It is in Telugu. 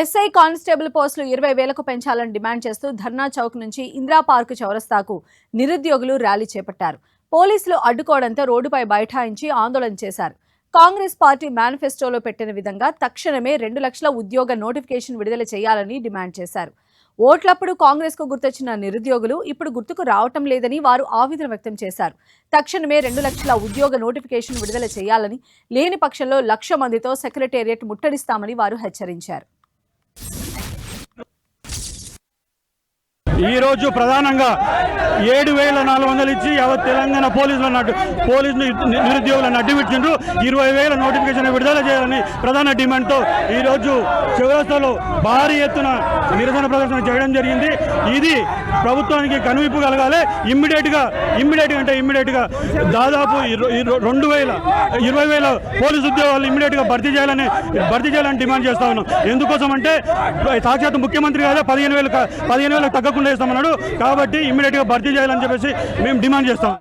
ఎస్ఐ కానిస్టేబుల్ పోస్టులు 20,000కు పెంచాలని డిమాండ్ చేస్తూ ధర్నా చౌక్ నుంచి ఇందిరా పార్క్ చౌరస్తాకు నిరుద్యోగులు ర్యాలీ చేపట్టారు. పోలీసులు అడ్డుకోవడంతో రోడ్డుపై బైఠాయించి ఆందోళన చేశారు. కాంగ్రెస్ పార్టీ మేనిఫెస్టోలో పెట్టిన విధంగా తక్షణమే 2 లక్షల ఉద్యోగ నోటిఫికేషన్ విడుదల చేయాలని డిమాండ్ చేశారు. ఓట్లప్పుడు కాంగ్రెస్ కు గుర్తొచ్చిన నిరుద్యోగులు ఇప్పుడు గుర్తుకు రావటం లేదని వారు ఆవేదన వ్యక్తం చేశారు. తక్షణమే 2 లక్షల ఉద్యోగ నోటిఫికేషన్ విడుదల చేయాలని, లేని పక్షంలో 1,00,000 మందితో సెక్రటేరియట్ ముట్టడిస్తామని వారు హెచ్చరించారు. ఈ రోజు ప్రధానంగా 7,400 ఇచ్చి యావత్ తెలంగాణ పోలీసు నిరుద్యోగులను అడ్డుపెట్టిండ్రు. 20,000 నోటిఫికేషన్ విడుదల చేయాలని ప్రధాన డిమాండ్తో ఈరోజు చౌరస్తాలో భారీ ఎత్తున నిరసన ప్రదర్శన చేయడం జరిగింది. ఇది ప్రభుత్వానికి కనువిప్పు కలగాలి. ఇమ్మీడియట్గా దాదాపు 20,000 పోలీసు ఉద్యోగాలు ఇమ్మీడియట్గా భర్తీ చేయాలని డిమాండ్ చేస్తా ఉన్నాం. ఎందుకోసం అంటే సాక్షాత్ ముఖ్యమంత్రి కాదా 15,000 తగ్గకుండా ఇస్తామన్నాడు. కాబట్టి ఇమ్మీడియట్గా భర్తీ చేయాలని చెప్పేసి మేము డిమాండ్ చేస్తాం.